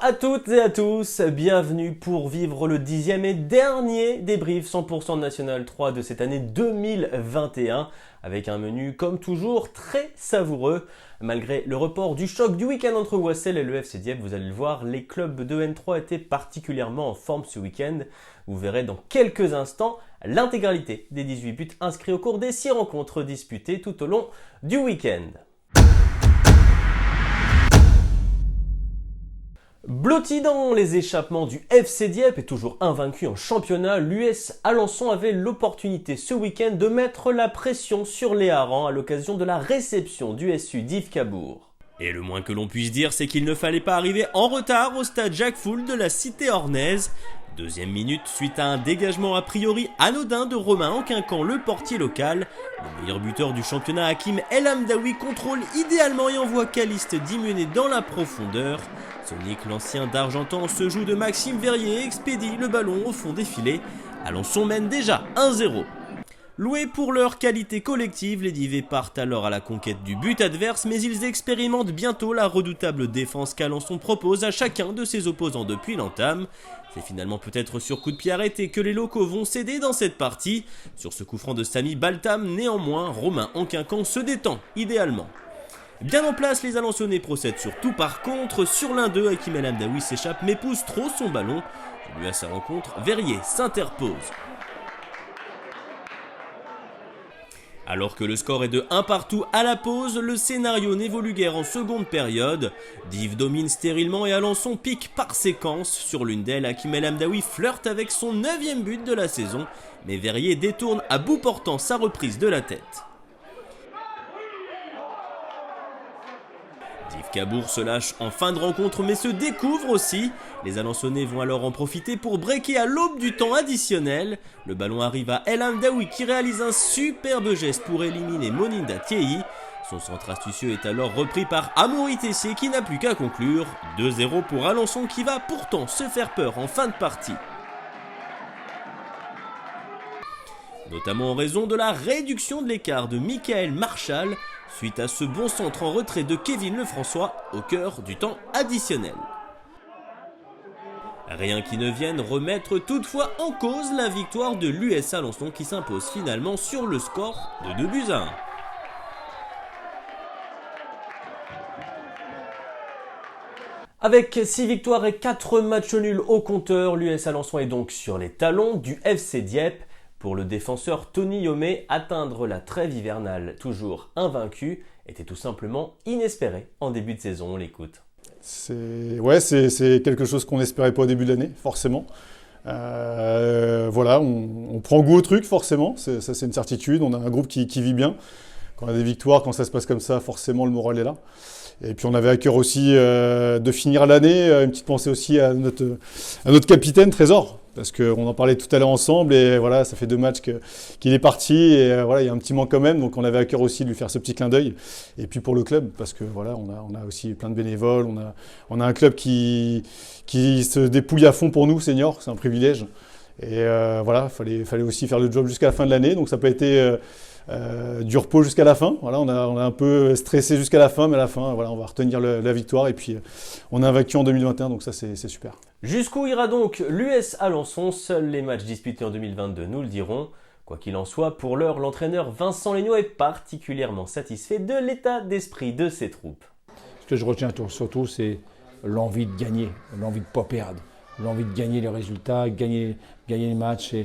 à toutes et à tous, bienvenue pour vivre le 10e et dernier débrief 100% National 3 de cette année 2021 avec un menu comme toujours très savoureux. Malgré le report du choc du week-end entre Wassel et le FC Dieppe, vous allez le voir, les clubs de N3 étaient particulièrement en forme ce week-end. Vous verrez dans quelques instants l'intégralité des 18 buts inscrits au cours des 6 rencontres disputées tout au long du week-end. Blotti dans les échappements du FC Dieppe et toujours invaincu en championnat, l'US Alençon avait l'opportunité ce week-end de mettre la pression sur les harengs à l'occasion de la réception du SU d'Yves Cabourg. Et le moins que l'on puisse dire, c'est qu'il ne fallait pas arriver en retard au stade Jacques Foul de la cité ornaise. Deuxième minute, suite à un dégagement a priori anodin de Romain Enquincan, le portier local. Le meilleur buteur du championnat, Hakim El Hamdaoui, contrôle idéalement et envoie Caliste Dimuné dans la profondeur. Sonic, l'ancien d'Argentan, se joue de Maxime Verrier et expédie le ballon au fond des filets. Alençon mène déjà 1-0. Loués pour leur qualité collective, les Divés partent alors à la conquête du but adverse, mais ils expérimentent bientôt la redoutable défense qu'Alençon propose à chacun de ses opposants depuis l'entame. C'est finalement peut-être sur coup de pied arrêté que les locaux vont céder dans cette partie. Sur ce coup franc de Samy Baltam, néanmoins, Romain Enquincan se détend idéalement. Bien en place, les Alençonnais procèdent sur tout par contre. Sur l'un d'eux, Hakim El Hamdaoui s'échappe mais pousse trop son ballon. Lui à sa rencontre, Verrier s'interpose. Alors que le score est de 1 partout à la pause, le scénario n'évolue guère en seconde période. Div domine stérilement et Alençon pique par séquence. Sur l'une d'elles, Hakim El Hamdaoui flirte avec son 9e but de la saison, mais Verrier détourne à bout portant sa reprise de la tête. Yves Cabourg se lâche en fin de rencontre mais se découvre aussi. Les Alençonnais vont alors en profiter pour breaker à l'aube du temps additionnel. Le ballon arrive à El Hamdaoui qui réalise un superbe geste pour éliminer Moninda Thiehi. Son centre astucieux est alors repris par Amaury Tessier qui n'a plus qu'à conclure. 2-0 pour Alençon qui va pourtant se faire peur en fin de partie. Notamment en raison de la réduction de l'écart de Michael Marchal, suite à ce bon centre en retrait de Kevin Lefrançois au cœur du temps additionnel. Rien qui ne vienne remettre toutefois en cause la victoire de l'US Alençon qui s'impose finalement sur le score de 2-1. Avec 6 victoires et 4 matchs nuls au compteur, l'US Alençon est donc sur les talons du FC Dieppe. Pour le défenseur Tony Yomé, atteindre la trêve hivernale toujours invaincu était tout simplement inespéré en début de saison. On l'écoute. C'est quelque chose qu'on n'espérait pas au début de l'année, forcément. On prend goût au truc, forcément. Ça, c'est une certitude. On a un groupe qui vit bien. Quand on a des victoires, quand ça se passe comme ça, forcément, le moral est là. Et puis on avait à cœur aussi de finir l'année. Une petite pensée aussi à notre capitaine Trésor. Parce qu'on en parlait tout à l'heure ensemble et voilà, ça fait 2 matchs qu'il est parti et voilà, il y a un petit manque quand même, donc on avait à cœur aussi de lui faire ce petit clin d'œil. Et puis pour le club, parce que voilà, on a aussi plein de bénévoles, on a un club qui se dépouille à fond pour nous, seniors, c'est un privilège. Et fallait aussi faire le job jusqu'à la fin de l'année, donc ça n'a pas été du repos jusqu'à la fin. Voilà, on a un peu stressé jusqu'à la fin, mais à la fin, voilà, on va retenir la victoire et puis on a vaincu en 2021, donc ça c'est super. Jusqu'où ira donc l'US Alençon? Seuls les matchs disputés en 2022 nous le diront. Quoi qu'il en soit, pour l'heure, l'entraîneur Vincent Legnaud est particulièrement satisfait de l'état d'esprit de ses troupes. Ce que je retiens surtout, c'est l'envie de gagner, l'envie de ne pas perdre, l'envie de gagner les résultats, gagner les matchs.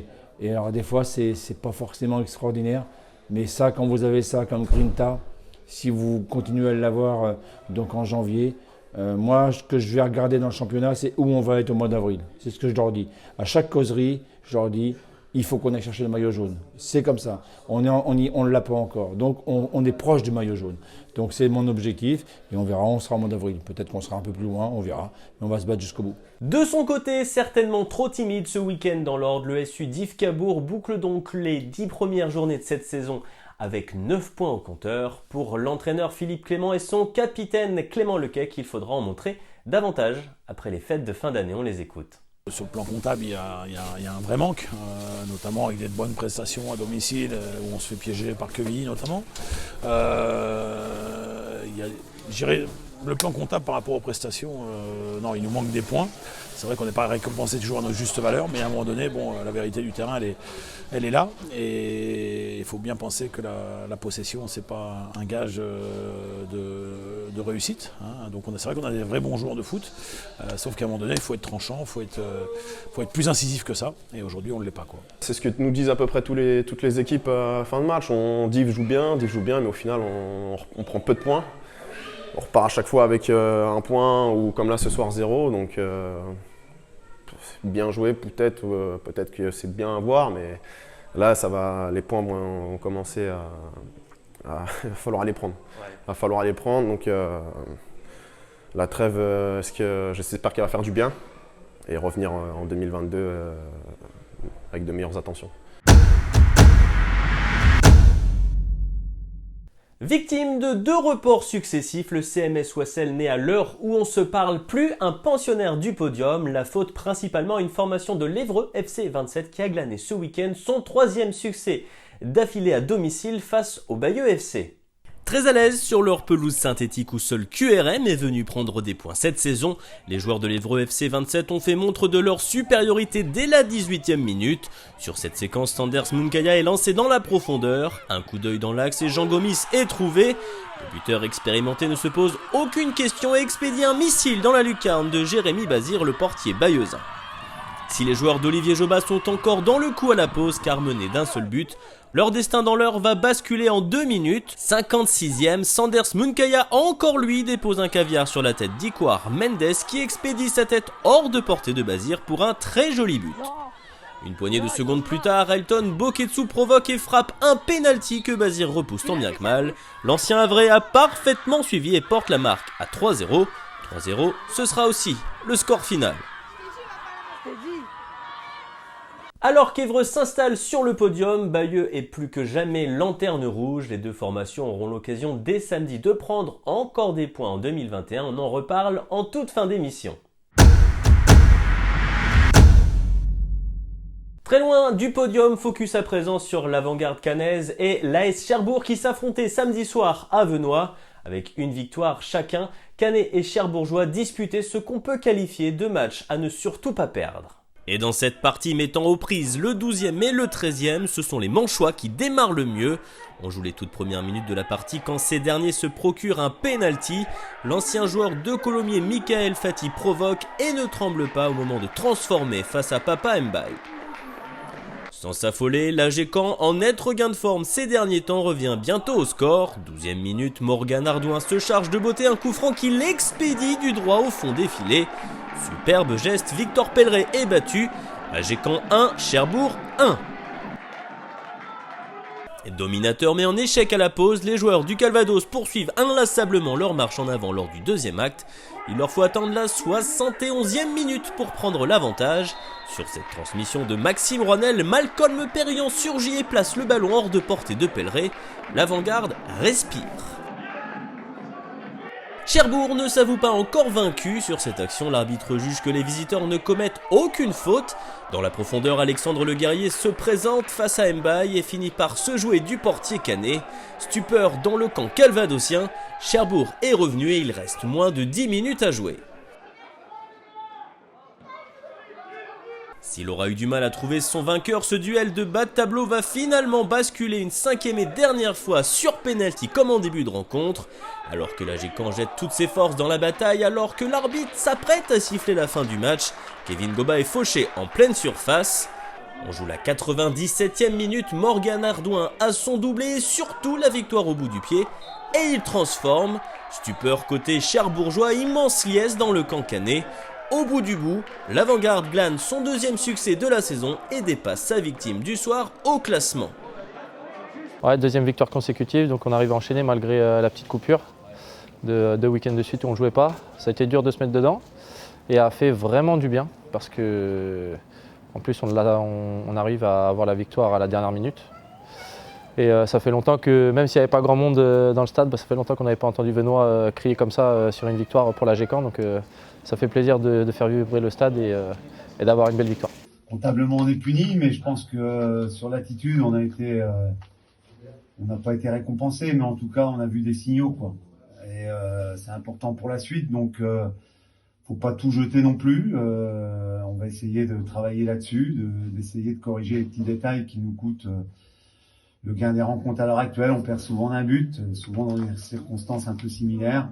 Et alors des fois, c'est pas forcément extraordinaire, mais ça, quand vous avez ça comme grinta, si vous continuez à l'avoir donc en janvier, moi, ce que je vais regarder dans le championnat, c'est où on va être au mois d'avril. C'est ce que je leur dis. À chaque causerie, je leur dis, il faut qu'on aille chercher le maillot jaune. C'est comme ça. On ne l'a pas encore. Donc, on est proche du maillot jaune. Donc, c'est mon objectif. Et on verra, on sera au mois d'avril. Peut-être qu'on sera un peu plus loin, on verra. Mais on va se battre jusqu'au bout. De son côté, certainement trop timide ce week-end dans l'ordre, le SU d'Yves Cabourg boucle donc les 10 premières journées de cette saison avec 9 points au compteur. Pour l'entraîneur Philippe Clément et son capitaine Clément Lequet, qu'il faudra en montrer davantage après les fêtes de fin d'année. On les écoute. Sur le plan comptable, il y a un vrai manque, notamment avec des bonnes prestations à domicile, où on se fait piéger par Quevilly notamment. le plan comptable par rapport aux prestations, non, il nous manque des points. C'est vrai qu'on n'est pas récompensé toujours à notre juste valeur, mais à un moment donné, bon, la vérité du terrain, elle est là. Et il faut bien penser que la possession, c'est pas un gage de réussite. Hein. Donc c'est vrai qu'on a des vrais bons joueurs de foot, sauf qu'à un moment donné, il faut être tranchant, il faut être plus incisif que ça. Et aujourd'hui, on ne l'est pas, quoi. C'est ce que nous disent à peu près toutes les équipes à fin de match. Div joue bien, mais au final, on prend peu de points. On repart à chaque fois avec un point ou comme là ce soir 0. Donc bien joué peut-être que c'est bien à voir, mais là les points vont commencer il va falloir les prendre. Ouais. Il va falloir les prendre. Donc la trêve, j'espère qu'elle va faire du bien et revenir en 2022 avec de meilleures attentions. Victime de 2 reports successifs, le CMS Wassel n'est à l'heure où on se parle plus un pensionnaire du podium. La faute principalement à une formation de l'Évreux FC 27 qui a glané ce week-end son 3e succès d'affilée à domicile face au Bayeux FC. Très à l'aise sur leur pelouse synthétique où seul QRM est venu prendre des points cette saison, les joueurs de l'Évreux FC 27 ont fait montre de leur supériorité dès la 18e minute. Sur cette séquence, Sanders Munkaya est lancé dans la profondeur, un coup d'œil dans l'axe et Jean Gomis est trouvé. Le buteur expérimenté ne se pose aucune question et expédie un missile dans la lucarne de Jérémy Bazir, le portier bayeuxin. Si les joueurs d'Olivier Joba sont encore dans le coup à la pause car menés d'un seul but, leur destin dans l'heure va basculer en 2 minutes. 56e, Sanders Munkaya encore lui dépose un caviar sur la tête d'Ikwar Mendes qui expédie sa tête hors de portée de Bazir pour un très joli but. Une poignée de secondes plus tard, Elton Boketsu provoque et frappe un penalty que Bazir repousse tant bien que mal. L'ancien Havrais a parfaitement suivi et porte la marque à 3-0. 3-0, ce sera aussi le score final. Alors qu'Évreux s'installe sur le podium, Bayeux est plus que jamais lanterne rouge. Les 2 formations auront l'occasion dès samedi de prendre encore des points en 2021. On en reparle en toute fin d'émission. Très loin du podium, focus à présent sur l'avant-garde caennaise et l'AS Cherbourg qui s'affrontaient samedi soir à Venoix. Avec une victoire chacun, Canet et Cherbourgeois disputaient ce qu'on peut qualifier de match à ne surtout pas perdre. Et dans cette partie mettant aux prises le 12e et le 13e, ce sont les Manchois qui démarrent le mieux. On joue les toutes premières minutes de la partie quand ces derniers se procurent un penalty. L'ancien joueur de Colomiers, Michael Fati, provoque et ne tremble pas au moment de transformer face à Papa Mbaye. Sans s'affoler, l'AG Caen, en net regain de forme ces derniers temps, revient bientôt au score. 12e minute, Morgan Ardouin se charge de botter un coup franc qui l'expédie du droit au fond des filets. Superbe geste, Victor Pelleret est battu. AG Caen 1, Cherbourg 1. Dominateur mais en échec à la pause, les joueurs du Calvados poursuivent inlassablement leur marche en avant lors du 2e acte. Il leur faut attendre la 71e minute pour prendre l'avantage. Sur cette transmission de Maxime Rouanel, Malcolm Perriand surgit et place le ballon hors de portée de Pelleret. L'avant-garde respire. Cherbourg ne s'avoue pas encore vaincu. Sur cette action, l'arbitre juge que les visiteurs ne commettent aucune faute. Dans la profondeur, Alexandre Le Guerrier se présente face à Mbaye et finit par se jouer du portier canet. Stupeur dans le camp calvadosien, Cherbourg est revenu et il reste moins de 10 minutes à jouer. S'il aura eu du mal à trouver son vainqueur, ce duel de bas de tableau va finalement basculer une 5e et dernière fois sur penalty comme en début de rencontre. Alors que l'AG Caen jette toutes ses forces dans la bataille, alors que l'arbitre s'apprête à siffler la fin du match, Kevin Goba est fauché en pleine surface. On joue la 97e minute, Morgan Ardouin a son doublé et surtout la victoire au bout du pied. Et il transforme. Stupeur côté Cherbourgeois, immense liesse dans le camp canet. Au bout du bout, l'avant-garde glane son 2e succès de la saison et dépasse sa victime du soir au classement. Ouais, 2e victoire consécutive, donc on arrive à enchaîner malgré la petite coupure de 2 week-ends de suite où on ne jouait pas. Ça a été dur de se mettre dedans et a fait vraiment du bien parce que en plus on arrive à avoir la victoire à la dernière minute. Et ça fait longtemps que, même s'il n'y avait pas grand monde dans le stade, ça fait longtemps qu'on n'avait pas entendu Venoix crier comme ça sur une victoire pour l'AG Caen. Donc ça fait plaisir de faire vibrer le stade et d'avoir une belle victoire. Comptablement on est puni, mais je pense que sur l'attitude on n'a pas été récompensé, mais en tout cas on a vu des signaux, quoi. Et c'est important pour la suite. Donc, faut pas tout jeter non plus. On va essayer de travailler là-dessus, d'essayer de corriger les petits détails qui nous coûtent le gain des rencontres à l'heure actuelle. On perd souvent d'un but, souvent dans des circonstances un peu similaires.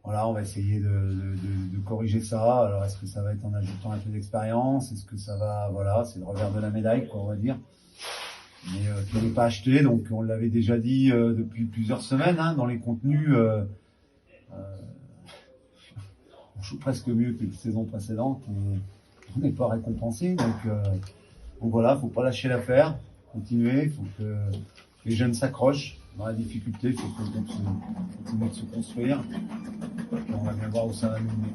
Voilà, on va essayer de corriger ça. Alors, est-ce que ça va être en ajoutant un peu d'expérience? Est-ce que ça va, voilà, c'est le revers de la médaille, quoi, on va dire. Mais qui n'est pas acheté, donc on l'avait déjà dit depuis plusieurs semaines, hein, dans les contenus. On joue presque mieux que les saisons précédentes. On n'est pas récompensé, donc voilà, faut pas lâcher l'affaire, continuer, faut que les jeunes s'accrochent. Dans la difficulté, il faut continuer de se construire. Et on va bien voir où ça va nous mener.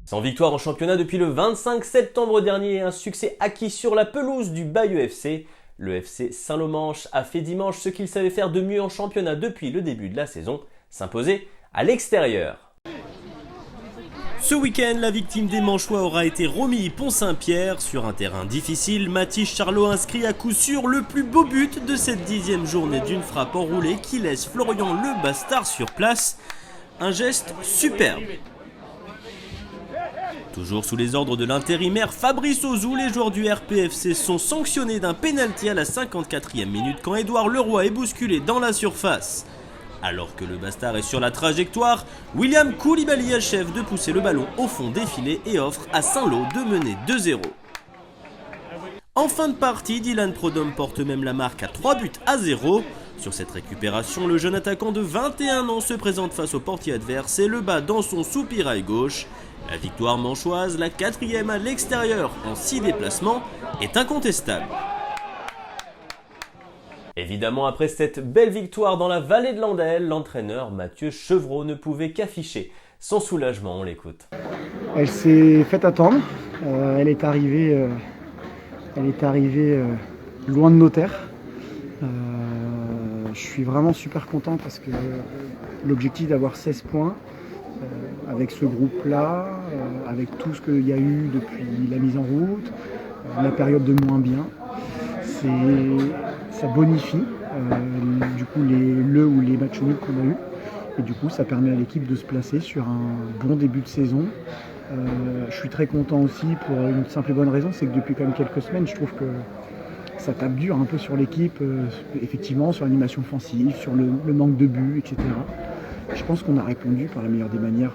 Sans victoire en championnat depuis le 25 septembre dernier et un succès acquis sur la pelouse du Bayeux FC, le FC Saint-Lomanche a fait dimanche ce qu'il savait faire de mieux en championnat depuis le début de la saison, s'imposer à l'extérieur. Ce week-end, la victime des Manchois aura été Romy Pont-Saint-Pierre. Sur un terrain difficile, Mathis Charlot inscrit à coup sûr le plus beau but de cette 10e journée d'une frappe enroulée qui laisse Florian Le Bastard sur place. Un geste superbe. Toujours sous les ordres de l'intérimaire Fabrice Ozou, les joueurs du RPFC sont sanctionnés d'un pénalty à la 54e minute quand Édouard Leroy est bousculé dans la surface. Alors que le Bastard est sur la trajectoire, William Koulibaly achève de pousser le ballon au fond des filets et offre à Saint-Lô de mener 2-0. En fin de partie, Dylan Prodhomme porte même la marque à 3-0. Sur cette récupération, le jeune attaquant de 21 ans se présente face au portier adverse et le bat dans son soupirail gauche. La victoire manchoise, la 4e à l'extérieur en 6 déplacements, est incontestable. Évidemment, après cette belle victoire dans la vallée de l'Andelle, l'entraîneur Mathieu Chevreau ne pouvait qu'afficher son soulagement. On l'écoute. Elle s'est faite attendre. Elle est arrivée loin de nos terres. Je suis vraiment super content parce que l'objectif d'avoir 16 points avec ce groupe-là, avec tout ce qu'il y a eu depuis la mise en route, la période de moins bien, ça bonifie du coup les matchs nuls qu'on a eu, et du coup ça permet à l'équipe de se placer sur un bon début de saison. Je suis très content aussi pour une simple et bonne raison, c'est que depuis quand même quelques semaines je trouve que ça tape dur un peu sur l'équipe, effectivement sur l'animation offensive, sur le manque de buts, etc. Je pense qu'on a répondu par la meilleure des manières.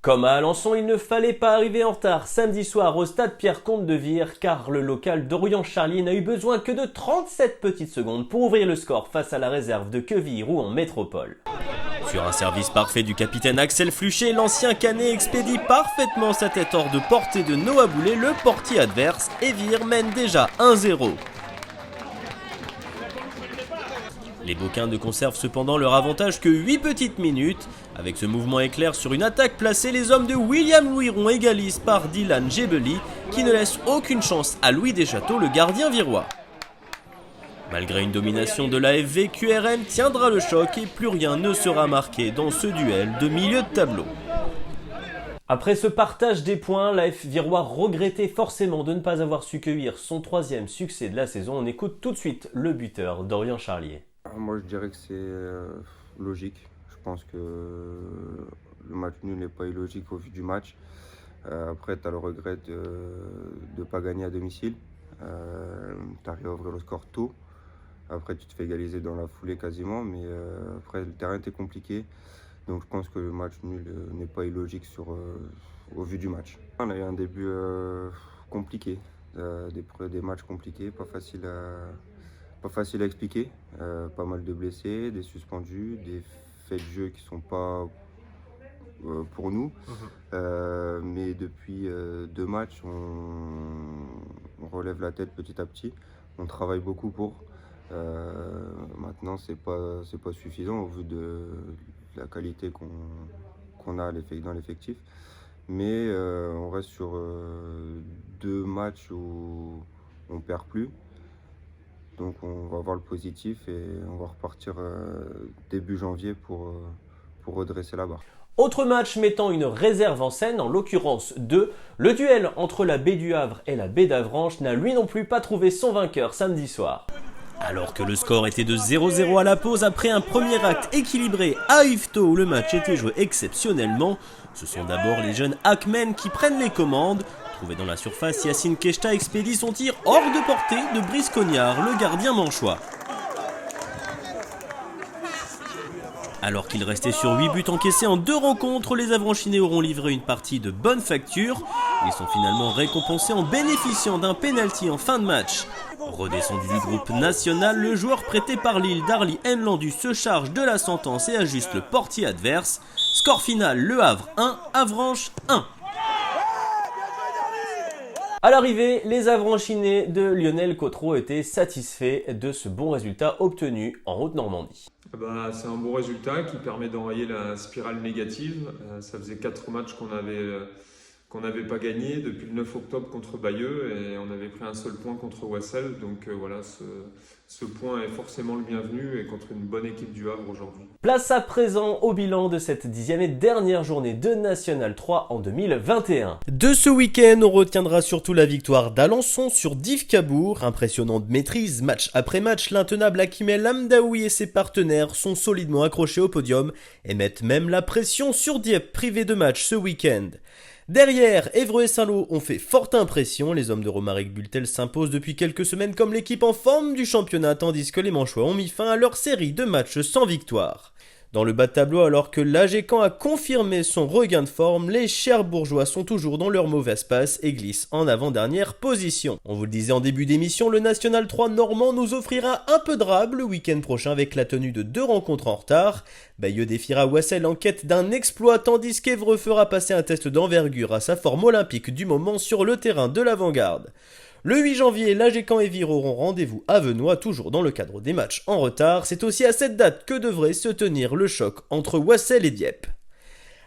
Comme à Alençon, il ne fallait pas arriver en retard samedi soir au stade Pierre-Comte de Vire, car le local d'Orient-Charlier n'a eu besoin que de 37 petites secondes pour ouvrir le score face à la réserve de Quevilly-Rouen Métropole. Sur un service parfait du capitaine Axel Flucher, l'ancien Canet expédie parfaitement sa tête hors de portée de Noah Boulet, le portier adverse, et Vire mène déjà 1-0. Les Beauquins ne conservent cependant leur avantage que 8 petites minutes. Avec ce mouvement éclair sur une attaque placée, les hommes de William Louiron égalisent par Dylan Gebeli, qui ne laisse aucune chance à Louis Deschâteaux, le gardien virois. Malgré une domination de l'AFV, QRM tiendra le choc et plus rien ne sera marqué dans ce duel de milieu de tableau. Après ce partage des points, l'AF Virois regrettait forcément de ne pas avoir su cueillir son 3e succès de la saison. On écoute tout de suite le buteur d'Orient-Charlier. Moi, je dirais que c'est logique. Je pense que le match nul n'est pas illogique au vu du match. Après, tu as le regret de ne pas gagner à domicile. Tu arrives à ouvrir le score tôt. Après, tu te fais égaliser dans la foulée quasiment. Mais après, le terrain était compliqué. Donc, je pense que le match nul n'est pas illogique au vu du match. On a eu un début compliqué. Des matchs compliqués, pas facile à expliquer, pas mal de blessés, des suspendus, des faits de jeu qui ne sont pas pour nous. Mais depuis 2 matchs, on relève la tête petit à petit. On travaille beaucoup pour. Maintenant, c'est pas suffisant au vu de la qualité qu'on a dans l'effectif. Mais on reste sur 2 matchs où on ne perd plus. Donc on va voir le positif et on va repartir début janvier pour redresser la barre. Autre match mettant une réserve en scène, en l'occurrence 2, le duel entre la baie du Havre et la baie d'Avranches n'a lui non plus pas trouvé son vainqueur samedi soir. Alors que le score était de 0-0 à la pause après un premier acte équilibré à Yvetot où le match était joué exceptionnellement, ce sont d'abord les jeunes Hackmen qui prennent les commandes. Trouvé dans la surface, Yacine Keshta expédie son tir hors de portée de Brice Cognard, le gardien manchois. Alors qu'il restait sur 8 buts encaissés en 2 rencontres, les Avranchinais auront livré une partie de bonne facture. Ils sont finalement récompensés en bénéficiant d'un pénalty en fin de match. Redescendu du groupe national, le joueur prêté par Lille, Darly Nlandu, se charge de la sentence et ajuste le portier adverse. Score final, Le Havre 1, Avranches 1. À l'arrivée, les Avranchinais de Lionel Cottereau étaient satisfaits de ce bon résultat obtenu en Haute-Normandie. C'est un bon résultat qui permet d'enrayer la spirale négative. Ça faisait 4 matchs qu'on n'avait pas gagné depuis le 9 octobre contre Bayeux et on avait pris un seul point contre Wassel. Donc voilà, ce point est forcément le bienvenu et contre une bonne équipe du Havre aujourd'hui. Place à présent au bilan de cette 10e et dernière journée de National 3 en 2021. De ce week-end, on retiendra surtout la victoire d'Alençon sur Div Cabourg. Impressionnante maîtrise, match après match, l'intenable Hakim El Amdaoui et ses partenaires sont solidement accrochés au podium et mettent même la pression sur Dieppe, privé de match ce week-end. Derrière, Évreux et Saint-Lô ont fait forte impression. Les hommes de Romaric Bultel s'imposent depuis quelques semaines comme l'équipe en forme du championnat, tandis que les Manchois ont mis fin à leur série de matchs sans victoire. Dans le bas de tableau, alors que l'AG Caen a confirmé son regain de forme, les Cherbourgeois sont toujours dans leur mauvaise passe et glissent en avant-dernière position. On vous le disait en début d'émission, le National 3 normand nous offrira un peu de rab le week-end prochain avec la tenue de 2 rencontres en retard. Bayeux défiera Wassel en quête d'un exploit, tandis qu'Évreux fera passer un test d'envergure à sa forme olympique du moment sur le terrain de l'Avant-Garde. Le 8 janvier, l'AG Caen et Vire auront rendez-vous à Venoy, toujours dans le cadre des matchs en retard. C'est aussi à cette date que devrait se tenir le choc entre Wassel et Dieppe.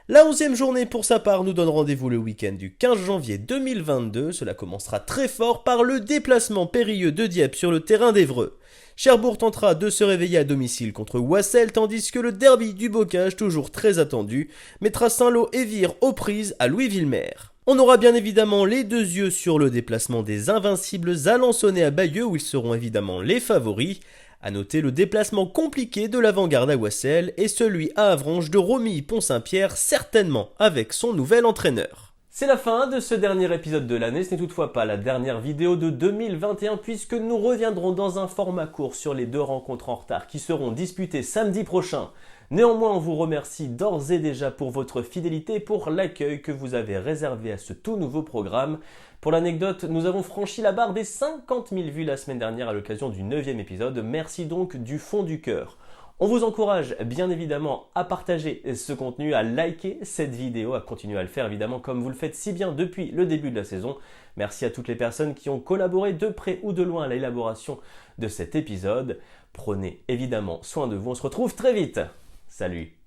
La 11e journée pour sa part nous donne rendez-vous le week-end du 15 janvier 2022. Cela commencera très fort par le déplacement périlleux de Dieppe sur le terrain d'Évreux. Cherbourg tentera de se réveiller à domicile contre Wassel, tandis que le derby du Bocage, toujours très attendu, mettra Saint-Lô et Vire aux prises à Louis-Villemer. On aura bien évidemment les 2 yeux sur le déplacement des invincibles alençonnais à Bayeux où ils seront évidemment les favoris. A noter le déplacement compliqué de l'Avant-Garde à Wassel et celui à Avranches de Romilly Pont-Saint-Pierre, certainement avec son nouvel entraîneur. C'est la fin de ce dernier épisode de l'année, ce n'est toutefois pas la dernière vidéo de 2021 puisque nous reviendrons dans un format court sur les 2 rencontres en retard qui seront disputées samedi prochain. Néanmoins, on vous remercie d'ores et déjà pour votre fidélité et pour l'accueil que vous avez réservé à ce tout nouveau programme. Pour l'anecdote, nous avons franchi la barre des 50 000 vues la semaine dernière à l'occasion du 9e épisode. Merci donc du fond du cœur. On vous encourage bien évidemment à partager ce contenu, à liker cette vidéo, à continuer à le faire évidemment comme vous le faites si bien depuis le début de la saison. Merci à toutes les personnes qui ont collaboré de près ou de loin à l'élaboration de cet épisode. Prenez évidemment soin de vous, on se retrouve très vite. Salut!